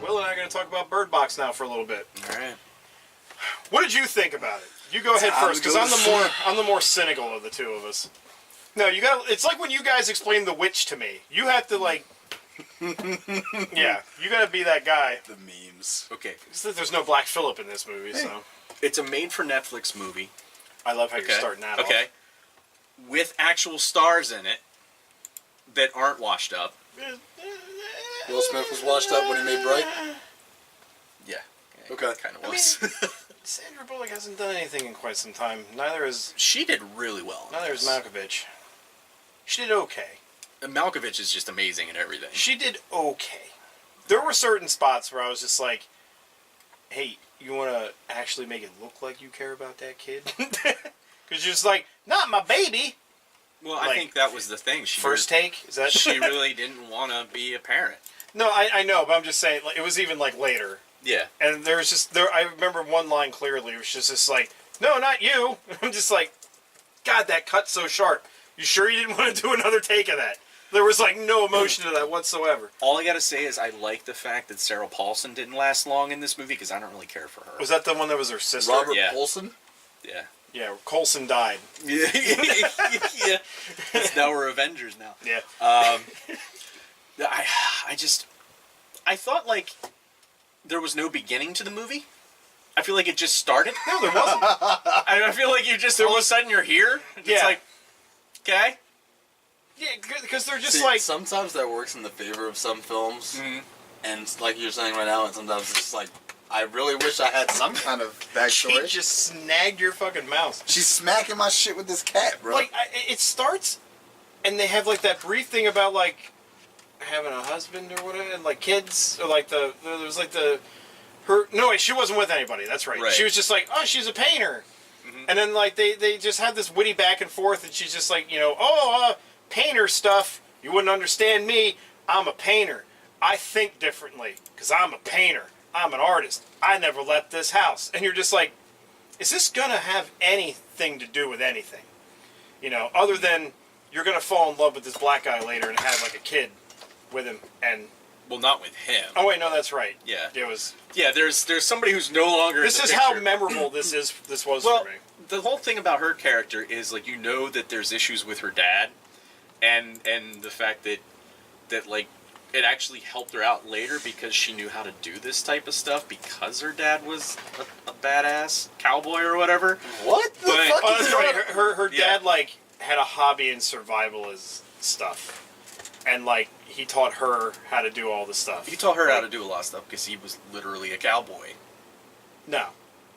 Will and I are going to talk about Bird Box now for a little bit. All right. What did you think about it? You go ahead first, because I'm the more cynical of the two of us. No, you got. It's like when you guys explain The Witch to me. You have to like. Yeah, you got to be that guy. The memes. Okay. There's no Black Phillip in this movie, so. It's a made-for-Netflix movie. I love how you're starting that off. Okay. With actual stars in it that aren't washed up. Will Smith was washed up when he made Bright? Yeah. Okay. Kind of was. Sandra Bullock hasn't done anything in quite some time. Neither is She did really well. Malkovich. She did okay. Malkovich is just amazing in everything. She did okay. There were certain spots where I was just like, hey, you want to actually make it look like you care about that kid? Because you're just like, not my baby. Well, like, I think that was the thing. First take? Is that? She really didn't want to be a parent. No, I know, but I'm just saying, like, it was even like later. Yeah. And there was just, I remember one line clearly. It was just like, no, not you. I'm just like, God, that cut so sharp. You sure you didn't want to do another take of that? There was like no emotion to that whatsoever. All I gotta say is I like the fact that Sarah Paulson didn't last long in this movie because I don't really care for her. Was that the one that was her sister? Robert Paulson? Yeah. Yeah, Coulson died. Yeah. Yeah. Now we're Avengers now. Yeah. I thought like there was no beginning to the movie. I feel like it just started. No, there wasn't. I feel like you just all of a sudden you're here. It's like, okay. Yeah, because they're just like... Sometimes that works in the favor of some films. Mm-hmm. And like you're saying right now, and sometimes it's just like, I really wish I had some kind of backstory. She just snagged your fucking mouse. She's smacking my shit with this cat, bro. Like, it starts, and they have like that brief thing about like having a husband or whatever, and like kids, or like there was like no, wait, she wasn't with anybody, that's right. She was just like, oh, she's a painter. Mm-hmm. And then like they just had this witty back and forth, and she's just like, painter stuff, you wouldn't understand me. I'm a painter. I think differently because I'm a painter. I'm an artist. I never left this house. And you're just like, is this going to have anything to do with anything? Other than you're going to fall in love with this black guy later and have like a kid with him. And well, not with him. Oh wait, no, that's right. Yeah. It was. Yeah, there's somebody who's no longer. This is how memorable this was for me. The whole thing about her character is like that there's issues with her dad. And the fact that like it actually helped her out later because she knew how to do this type of stuff because her dad was a badass cowboy or whatever. What the fuck is right. Her dad like had a hobby in survivalist stuff, and like he taught her how to do all the stuff. He taught her how to do a lot of stuff because he was literally a cowboy. No.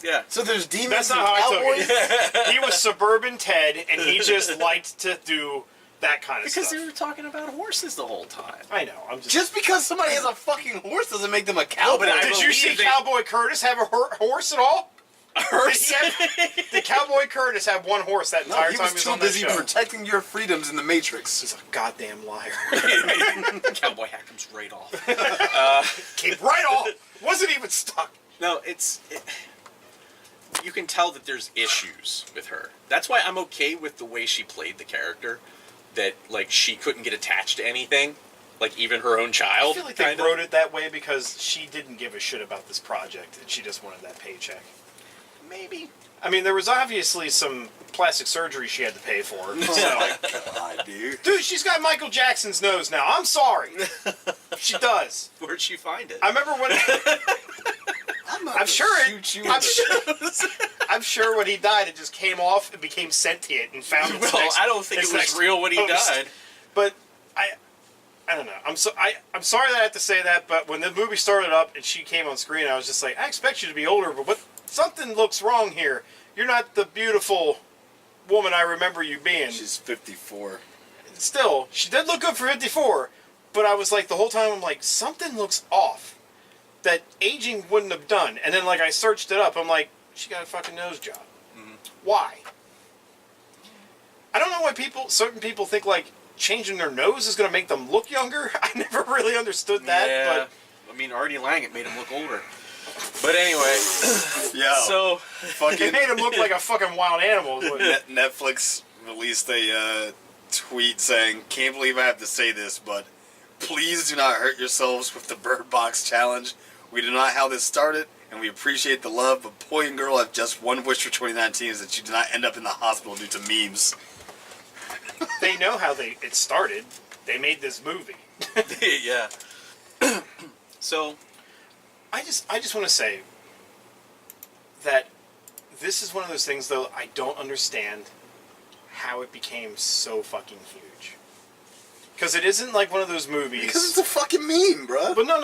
Yeah. So there's demons. That's not how I took it. He was suburban Ted, and he just liked to do that kind of stuff. Because they were talking about horses the whole time. I know. Just because somebody has a fucking horse doesn't make them a cowboy. Did you see Cowboy Curtis have a horse at all? A horse? Did Cowboy Curtis have one horse that entire time? He was too busy protecting your freedoms in the Matrix. He's a goddamn liar. Cowboy hat comes right off. Came right off. Wasn't even stuck. No, you can tell that there's issues with her. That's why I'm okay with the way she played the character. That, like, she couldn't get attached to anything. Like, even her own child. I feel like they wrote it that way because she didn't give a shit about this project. And she just wanted that paycheck. Maybe. I mean, there was obviously some plastic surgery she had to pay for. Oh, my God, dude. Dude, she's got Michael Jackson's nose now. I'm sorry. She does. Where'd she find it? I remember when... I'm sure when he died, it just came off and became sentient and found its Well, I don't think it was real when he died. But I don't know. I'm sorry that I have to say that, but when the movie started up and she came on screen, I was just like, I expect you to be older, but something looks wrong here. You're not the beautiful woman I remember you being. She's 54. Still, she did look good for 54, but I was like, the whole time, I'm like, something looks off that aging wouldn't have done. And then, like, I searched it up. I'm like, she got a fucking nose job. Mm-hmm. Why? I don't know why certain people think, like, changing their nose is going to make them look younger. I never really understood that. Yeah. But I mean, Artie Lang, it made him look older. But anyway. Yeah. So. It made him look like a fucking wild animal. Netflix released a tweet saying, can't believe I have to say this, but please do not hurt yourselves with the Bird Box Challenge. We do not know how this started, and we appreciate the love, but boy and girl have just one wish for 2019 is that you do not end up in the hospital due to memes. They know how it started. They made this movie. Yeah. So, I just want to say that this is one of those things, though, I don't understand how it became so fucking huge. Because it isn't like one of those movies... Because it's a fucking meme, bro. But no.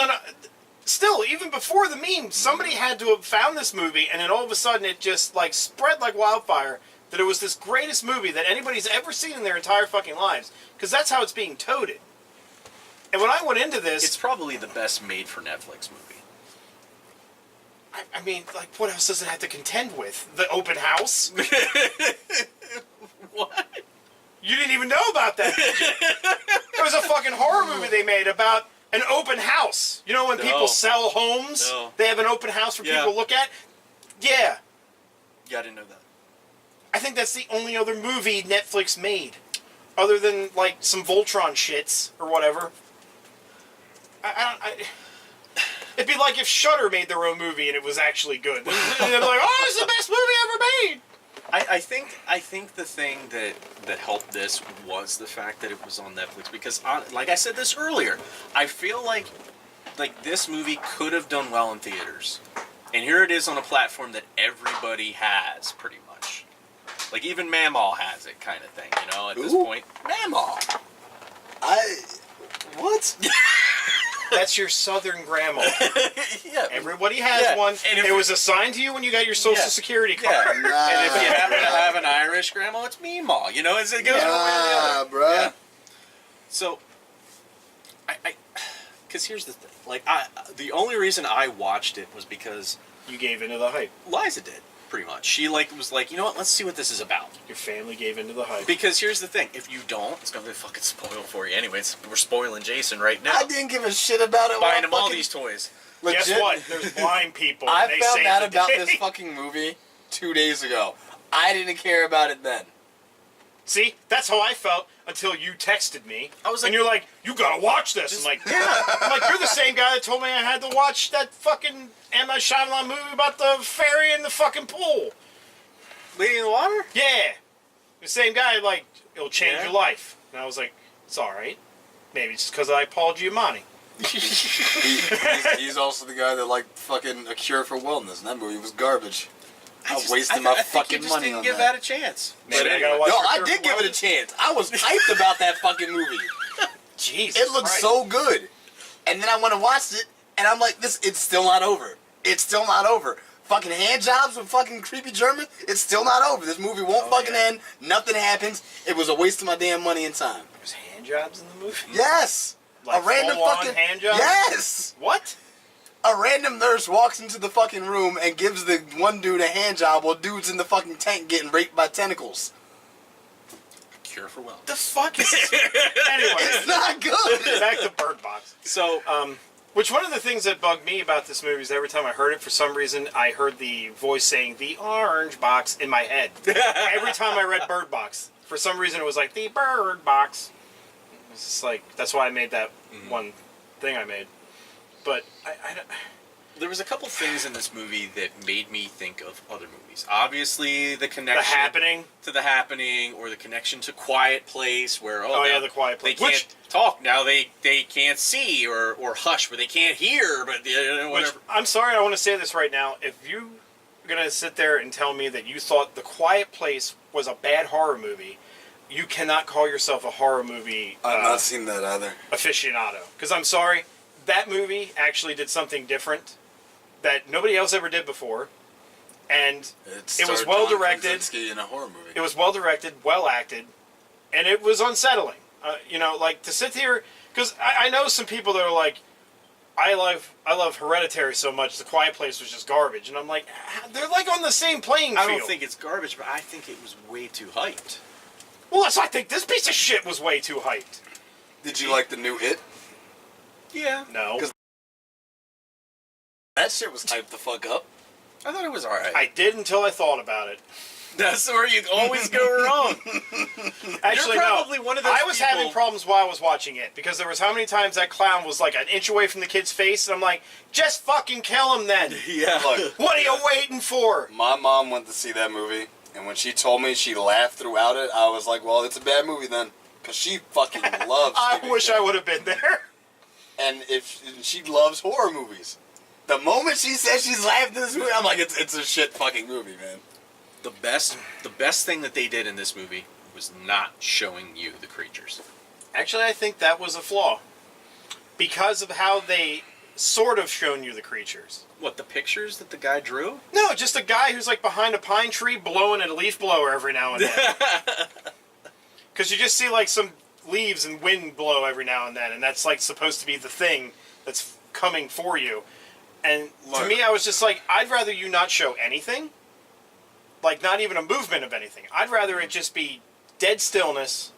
Still, even before the meme, somebody had to have found this movie, and then all of a sudden it just, like, spread like wildfire that it was this greatest movie that anybody's ever seen in their entire fucking lives. Because that's how it's being toted. And when I went into this... it's probably the best made-for-Netflix movie. I mean, like, what else does it have to contend with? The open house? What? You didn't even know about that. It was a fucking horror movie they made about an open house. You know when people sell homes? No. They have an open house for people to look at? Yeah. Yeah, I didn't know that. I think that's the only other movie Netflix made. Other than, like, some Voltron shits or whatever. It'd be like if Shudder made their own movie and it was actually good. They'd be like, oh, it's the best movie ever made! I think the thing that helped this was the fact that it was on Netflix because, like I said this earlier, I feel like this movie could have done well in theaters, and here it is on a platform that everybody has pretty much. Like even Mamaw has it, kind of thing. You know, at this point, Mamaw. What? That's your Southern grandma. Yeah. Everybody has one. And it was assigned to you when you got your Social Security card. Yeah. And if you happen to have an Irish grandma, it's Meemaw. You know, it goes one way or the other. Bruh. Yeah. So, because here's the thing. Like, the only reason I watched it was because You gave into the hype. Liza did, pretty much. She was like, you know what? Let's see what this is about. Your family gave into the hype. Because here's the thing: if you don't, it's gonna be fucking spoiled for you. Anyways, we're spoiling Jason right now. I didn't give a shit about it. Buying him all these toys. Guess what? There's blind people. I and they found save out the about day. this fucking movie 2 days ago. I didn't care about it then. See, that's how I felt until you texted me. I was like, and you're like, you gotta watch this. I'm like, yeah. I'm like, you're the same guy that told me I had to watch that fucking M. Night Shyamalan movie about the fairy in the fucking pool. Lady in the Water? Yeah. The same guy, like, it'll change Yeah. your life. And I was like, it's alright. Maybe it's just because I Paul Giamatti. He's also the guy that liked fucking A Cure for Wellness, and that movie was garbage. I was wasting I my think fucking you just money didn't on give that. that a chance. Maybe But I anyway. gotta watch No, A I Cure did for give it a Wellness. chance. I was hyped about that fucking movie. Jesus It looked Christ. so good. And then I went and watched it, and I'm like, it's still not over. It's still not over. Fucking hand jobs with fucking creepy Germans, it's still not over. This movie won't end. Nothing happens. It was a waste of my damn money and time. There's hand jobs in the movie? Yes. Like a random full-on fucking hand jobs? Yes. What? A random nurse walks into the fucking room and gives the one dude a hand job while dude's in the fucking tank getting raped by tentacles. Cure for Wellness. The fuck is this? Anyway, It's not good. back to Bird Box. So, Which one of the things that bugged me about this movie is every time I heard it, for some reason, I heard the voice saying the orange box in my head. Every time I read Bird Box, for some reason it was like the Bird Box. It's just like, that's why I made that one thing I made. But I don't... there was a couple things in this movie that made me think of other movies. Obviously, the connection The Happening. to The Happening, or the connection to Quiet Place, where Oh, now yeah, The Quiet Place. they can't talk now. They can't see, or Hush, where they can't hear, but Which, whatever. I'm sorry, I want to say this right now. If you're going to sit there and tell me that you thought The Quiet Place was a bad horror movie, you cannot call yourself a horror movie I've not seen that either. aficionado. Because I'm sorry, that movie actually did something different that nobody else ever did before. And it was well directed. In a horror movie. It was well directed, well acted, and it was unsettling. You know, like to sit here, because I know some people that are like, I love Hereditary so much, The Quiet Place was just garbage, and I'm like, they're like on the same playing field. I don't think it's garbage, but I think it was way too hyped. Well, I think this piece of shit was way too hyped. Did you like the new It? Yeah. No, That shit was hyped the fuck up. I thought it was alright. I did until I thought about it. That's where you always go wrong. Actually, You're probably one of those I was people... having problems while I was watching it because there was how many times that clown was like an inch away from the kid's face, and I'm like, just fucking kill him then. Yeah. Look, What are you waiting for? my mom went to see that movie, and when she told me she laughed throughout it, I was like, well, it's a bad movie then. Because she fucking loves I Stephen wish King. I would have been there. And she loves horror movies. The moment she said she's laughing at this movie, I'm like, it's a shit fucking movie, man. The best thing that they did in this movie was not showing you the creatures. Actually, I think that was a flaw. Because of how they sort of shown you the creatures. What, the pictures that the guy drew? No, just a guy who's like behind a pine tree blowing at a leaf blower every now and then. Because you just see like some leaves and wind blow every now and then, and that's like supposed to be the thing that's coming for you. And to me, I was just like, I'd rather you not show anything. Like, not even a movement of anything. I'd rather it just be dead stillness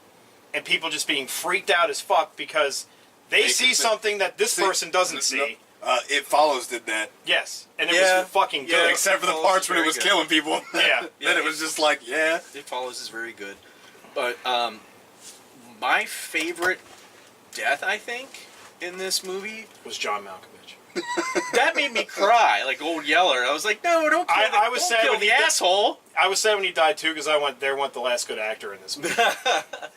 and people just being freaked out as fuck because they see something that this person doesn't see. It Follows did that. Yes. And it was fucking good. Yeah. Except for the Follows parts when it very was good. killing people. Yeah. Then it was just like, yeah. It Follows is very good. But my favorite death, I think, in this movie... Was John Malkovich. That made me cry, like Old Yeller. I was like, no, don't kill I was sad kill when the he- asshole. I was sad when he died too because I went the last good actor in this movie.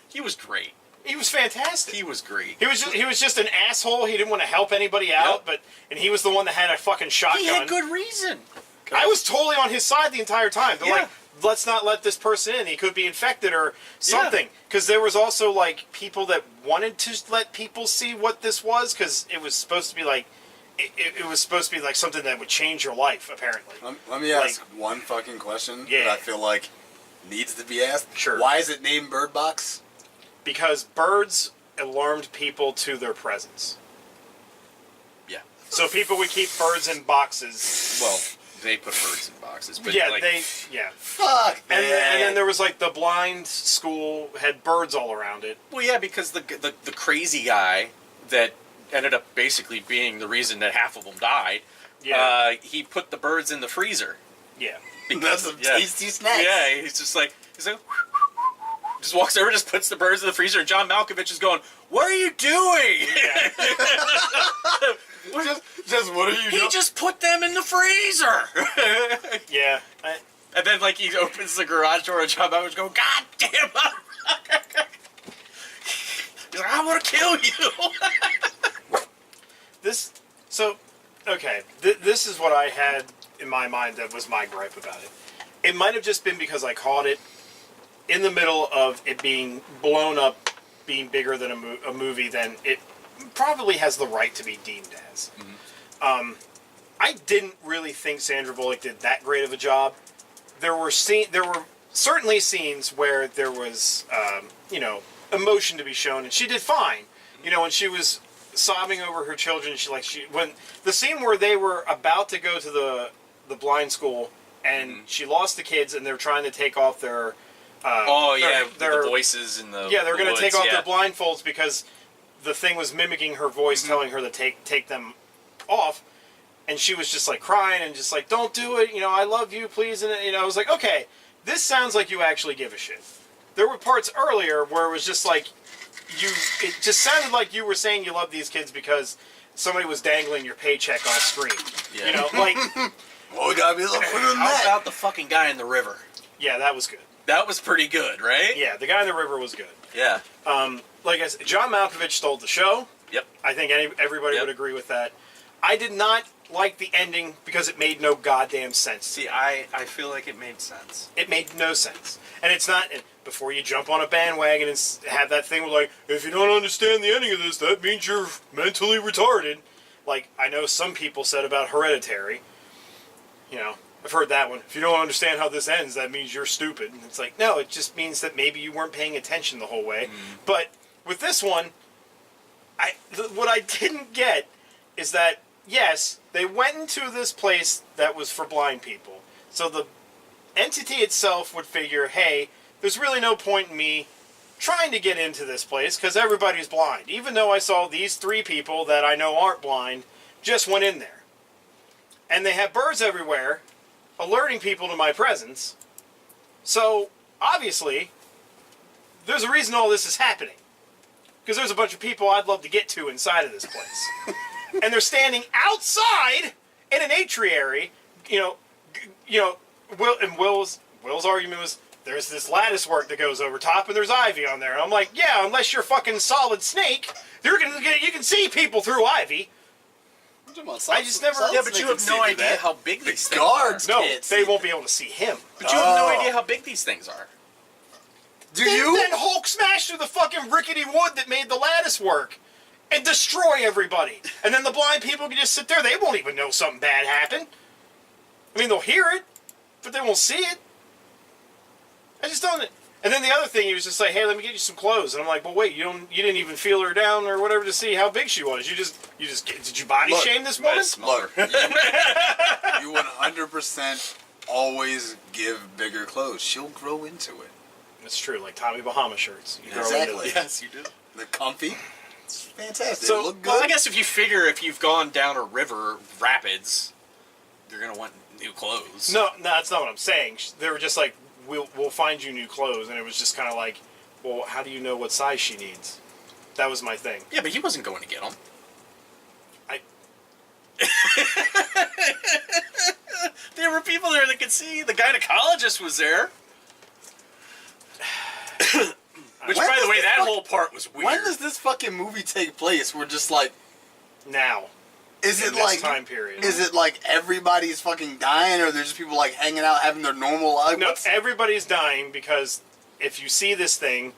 He was great. He was fantastic. He was great. He was just an asshole. He didn't want to help anybody out, and he was the one that had a fucking shotgun. He had good reason. I was totally on his side the entire time. They're Yeah. like, let's not let this person in. He could be infected or something. Because there was also like people that wanted to let people see what this was because it was supposed to be like it was supposed to be like something that would change your life. Apparently, Let me ask one fucking question Yeah. that I feel like needs to be asked. Sure. Why is it named Bird Box? because birds alarmed people to their presence. Yeah. So people would keep birds in boxes. Well, they put birds in boxes, but Yeah, like, Fuck, man. and then there was like the blind school had birds all around it. Well, yeah, because the crazy guy that ended up basically being the reason that half of them died. Yeah. He put the birds in the freezer. Yeah. That's some tasty snacks. Yeah, he's like, just walks over, just puts the birds in the freezer, and John Malkovich is going, "What are you doing?" Just what are you doing? He just put them in the freezer. Yeah. And then, like, he opens the garage door, and John Malkovich goes, "God damn it!" He's like, "I want to kill you." This is what I had in my mind that was my gripe about it. It might have just been because I caught it in the middle of it being blown up, being bigger than a movie than it probably has the right to be deemed as. Mm-hmm. I didn't really think Sandra Bullock did that great of a job. There were certainly scenes where there was, emotion to be shown, and she did fine. When she was sobbing over her children, when the scene where they were about to go to the blind school, and she lost the kids, and they're trying to take off their the voices in the they're going to take off yeah. their blindfolds because the thing was mimicking her voice, telling her to take them off, and she was just like crying and just like, don't do it, I love you, please. And I was like, okay, this sounds like you actually give a shit. There were parts earlier where it was just like it just sounded like you were saying you love these kids because somebody was dangling your paycheck on a screen. Yeah. Well, we gotta be a little quicker than How that. about the fucking guy in the river? Yeah, that was good. That was pretty good, right? Yeah, the guy in the river was good. Yeah. Like I said, John Malkovich stole the show. Yep. I think everybody Yep. would agree with that. I did not like the ending because it made no goddamn sense. See, I feel like it made sense. It made no sense. And it's not, before you jump on a bandwagon and have that thing where like, if you don't understand the ending of this, that means you're mentally retarded. Like, I know some people said about Hereditary. I've heard that one. If you don't understand how this ends, that means you're stupid. And it's like, no, it just means that maybe you weren't paying attention the whole way. But with this one, what I didn't get is that, yes, they went into this place that was for blind people. So the entity itself would figure, hey, there's really no point in me trying to get into this place because everybody's blind. Even though I saw these 3 people that I know aren't blind just went in there. And they have birds everywhere alerting people to my presence. So, obviously, there's a reason all this is happening. Because there's a bunch of people I'd love to get to inside of this place. And they're standing outside in an atriary, Will's argument was, there's this lattice work that goes over top, and there's ivy on there. And I'm like, yeah, unless you're fucking Solid Snake, you can see people through ivy. I just never... Yeah, but you have no idea how big these things guards are. No, they won't be able to see him. But you have no idea how big these things are. Then Hulk smashed through the fucking rickety wood that made the lattice work and destroy everybody. And then the blind people can just sit there. They won't even know something bad happened. I mean, they'll hear it, but they won't see it. I just don't... And then the other thing, he was just like, hey, let me get you some clothes. And I'm like, well, wait, you didn't even feel her down or whatever to see how big she was. Did you body shame this woman? Look, you 100% always give bigger clothes. She'll grow into it. It's true, like Tommy Bahama shirts. You grow Exactly. into it. Yes, you do. They're comfy. It's fantastic. So, they look good. Well, I guess if you figure if you've gone down a river, rapids, you're going to want new clothes. No, that's not what I'm saying. They were just like, we'll find you new clothes. And it was just kind of like, well, how do you know what size she needs? That was my thing. Yeah, but he wasn't going to get them. There were people there that could see. The gynecologist was there. Which, by the way, that whole part was weird. When does this fucking movie take place? We're just like... Now. Is it in this like... time period. Is it like everybody's fucking dying, or there's just people like hanging out having their normal life? No, everybody's dying because if you see this thing,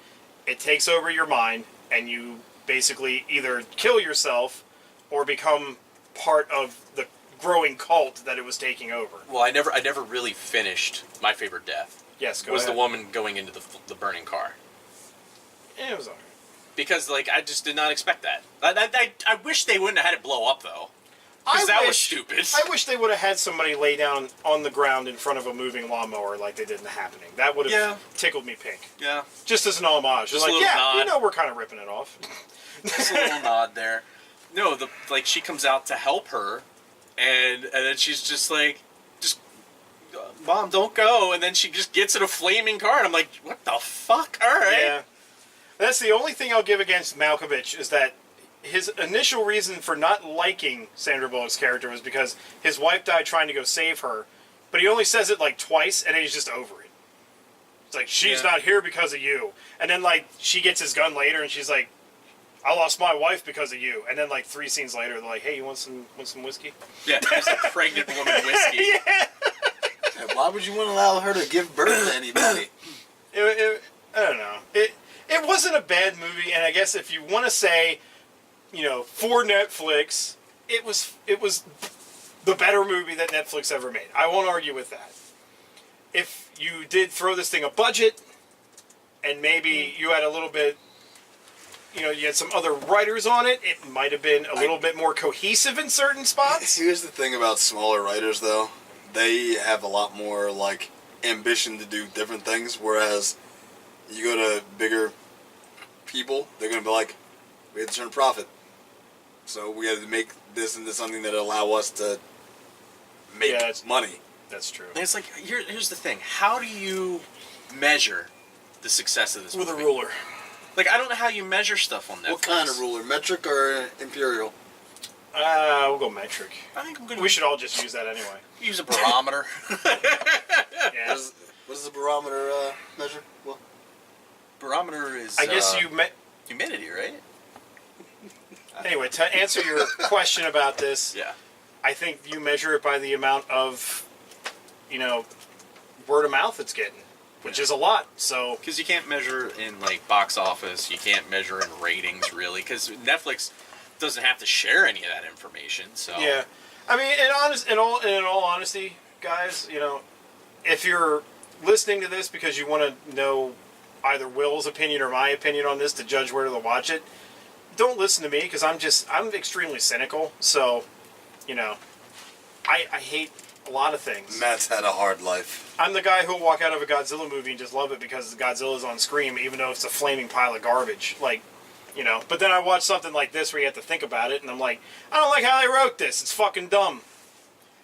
it takes over your mind, and you basically either kill yourself or become part of the growing cult that it was taking over. Well, I never really finished my favorite death. Yes, go was ahead. the woman going into the burning car. It was alright. Because, like, I just did not expect that. I wish they wouldn't have had it blow up, though. Because that was stupid. I wish they would have had somebody lay down on the ground in front of a moving lawnmower like they did in The Happening. That would have tickled me pink. Yeah. Just as an homage. Just like, a little nod. you know we're kind of ripping it off. Just a little nod there. No, she comes out to help her, and then she's just like, Mom, don't go. And then she just gets in a flaming car, and I'm like, what the fuck? All right. Yeah. That's the only thing I'll give against Malkovich is that his initial reason for not liking Sandra Bullock's character was because his wife died trying to go save her, but he only says it like twice, and then he's just over it. It's like, she's not here because of you. And then, like, she gets his gun later, and she's like, I lost my wife because of you. And then, like, 3 scenes later, they're like, hey, you want some whiskey? Yeah, there's a pregnant woman whiskey. Yeah. Why would you want to allow her to give birth to anybody? I don't know. It wasn't a bad movie, and I guess if you want to say, for Netflix, it was the better movie that Netflix ever made. I won't argue with that. If you did throw this thing a budget, and maybe you had a little bit, you had some other writers on it, it might have been a little bit more cohesive in certain spots. Here's the thing about smaller writers, though. They have a lot more, like, ambition to do different things, whereas you go to bigger people, they're going to be like, we have to turn a profit. So we have to make this into something that will allow us to make money. That's true. And it's like, here's the thing. How do you measure the success of this movie? With a ruler. Like, I don't know how you measure stuff on Netflix. What kind of ruler? Metric or imperial? We'll go metric. I think I'm going to We should all just use that anyway. use a barometer. Yeah. What does the barometer measure? Well, Barometer is, I guess humidity, right? Anyway, to answer your question about this, Yeah. I think you measure it by the amount of, word of mouth it's getting, which is a lot. So Because you can't measure in, like, box office. You can't measure in ratings, really. Because Netflix doesn't have to share any of that information. So yeah, I mean, in all honesty, guys, if you're listening to this because you want to know either Will's opinion or my opinion on this to judge where to watch it, don't listen to me because I'm extremely cynical. So, I hate a lot of things. Matt's had a hard life. I'm the guy who'll walk out of a Godzilla movie and just love it because Godzilla's on screen, even though it's a flaming pile of garbage. Like, But then I watch something like this where you have to think about it, and I'm like, I don't like how they wrote this. It's fucking dumb.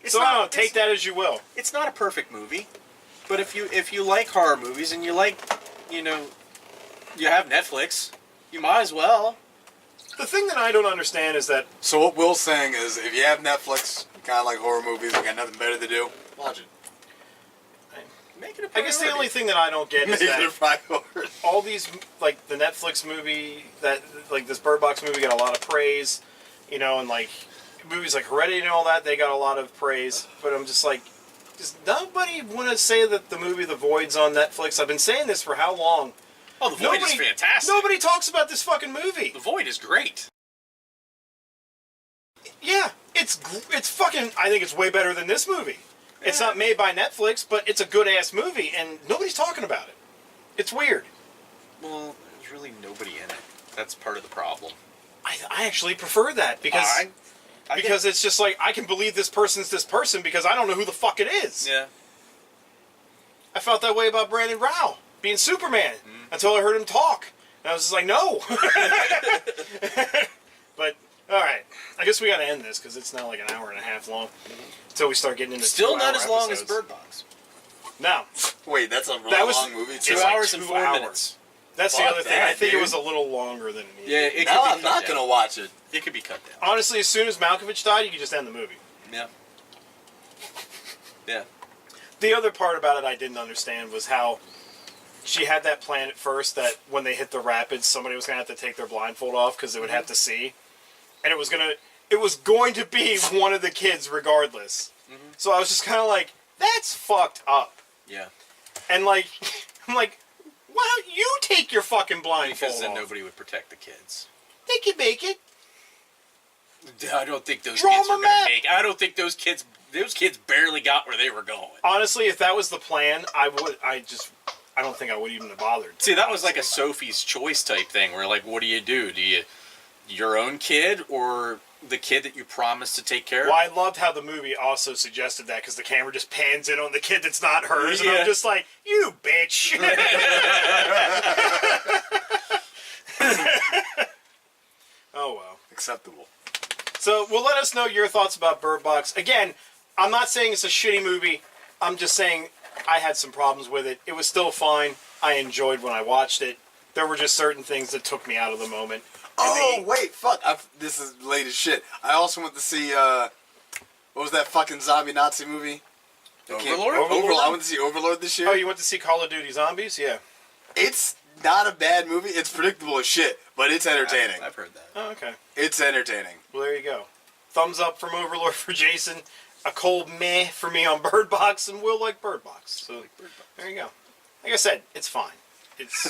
I don't know, take that as you will. It's not a perfect movie. But if you like horror movies and you like, you have Netflix, you might as well. The thing that I don't understand is that... So what Will's saying is, if you have Netflix, you kind of like horror movies, you got nothing better to do, watch it. Make it a I priority. guess the only thing that I don't get is Make it a that priority. all these, like, the Netflix movie, that, like, this Bird Box movie got a lot of praise, and, like, movies like Heredity and all that, they got a lot of praise, but I'm just like, does nobody want to say that the movie The Void's on Netflix? I've been saying this for how long? Oh, The Void is fantastic. Nobody talks about this fucking movie. The Void is great. Yeah, it's fucking, I think it's way better than this movie. It's not made by Netflix, but it's a good-ass movie, and nobody's talking about it. It's weird. Well, there's really nobody in it. That's part of the problem. I actually prefer that, because it's just like, I can believe this person's this person, because I don't know who the fuck it is. Yeah. I felt that way about Brandon Rao being Superman, until I heard him talk. And I was just like, no! But, alright. I guess we gotta end this, because it's now like an hour and a half long. Until we start getting into Still not as long episodes. as Bird Box. No. Wait, that's a really long movie, too. 2 hours and 4 minutes. That's Fuck the other thing. that, I think dude. it was a little longer than it needed. Yeah, it Now could I'm be not cut going to down. watch it. It could be cut down. Honestly, as soon as Malkovich died, you could just end the movie. Yeah. Yeah. The other part about it I didn't understand was how she had that plan at first that when they hit the rapids, somebody was going to have to take their blindfold off because they would have to see. And it was going to be one of the kids regardless. So I was just kind of like, that's fucked up. Yeah. And like, I'm like, why don't you take your fucking blindfold Because then off? nobody would protect the kids. They can make it. I don't think those Draw kids them were a going map. to make. I don't think those kids barely got where they were going. Honestly, if that was the plan, I don't think I would even have bothered. See, that was like a Sophie's Choice type thing, where like, what do? Do you your own kid or the kid that you promised to take care of? Well, I loved how the movie also suggested that because the camera just pans in on the kid that's not hers, and Yeah. I'm just like, you bitch. Oh well. Acceptable. So, well, let us know your thoughts about Bird Box. Again, I'm not saying it's a shitty movie. I'm just saying I had some problems with it. It was still fine. I enjoyed when I watched it. There were just certain things that took me out of the moment. Oh, wait, fuck. This is late as shit. I also went to see, what was that fucking zombie Nazi movie? Overlord? Overlord. I went to see Overlord this year. Oh, you went to see Call of Duty Zombies? Yeah. It's not a bad movie. It's predictable as shit, but it's entertaining. I've heard that. Oh, okay. It's entertaining. Well, there you go. Thumbs up from Overlord for Jason. A cold meh for me on Bird Box, and Will like Bird Box. So there you go. Like I said, it's fine. It's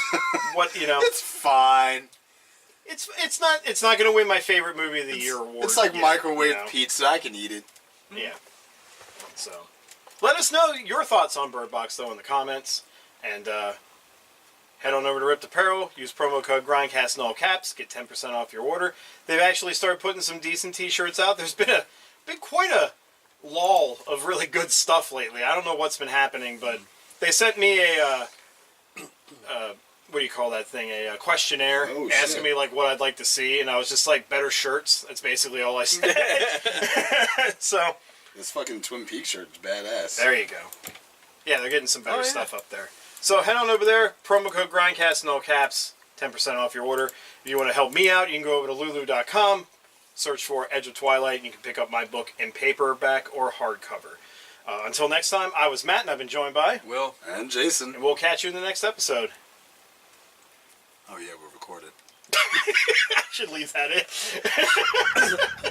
It's fine. It's not going to win my favorite movie of the year award. It's like yet, microwave you know? pizza. I can eat it. Yeah. So, let us know your thoughts on Bird Box though in the comments, and head on over to Ripped Apparel. Use promo code Grindcast in all caps. Get 10% off your order. They've actually started putting some decent T-shirts out. There's been quite a lull of really good stuff lately. I don't know what's been happening, but they sent me a what do you call that thing? A questionnaire asking me like what I'd like to see, and I was just like, better shirts. That's basically all I said. So This fucking Twin Peaks shirt is badass. there you go. Yeah, they're getting some better stuff up there. So head on over there. Promo code Grindcast in all caps. 10% off your order. If you want to help me out, you can go over to lulu.com. Search for Edge of Twilight, and you can pick up my book in paperback or hardcover. Until next time, I was Matt, and I've been joined by Will. And Jason. and we'll catch you in the next episode. Oh yeah, we're recorded. I should leave that in.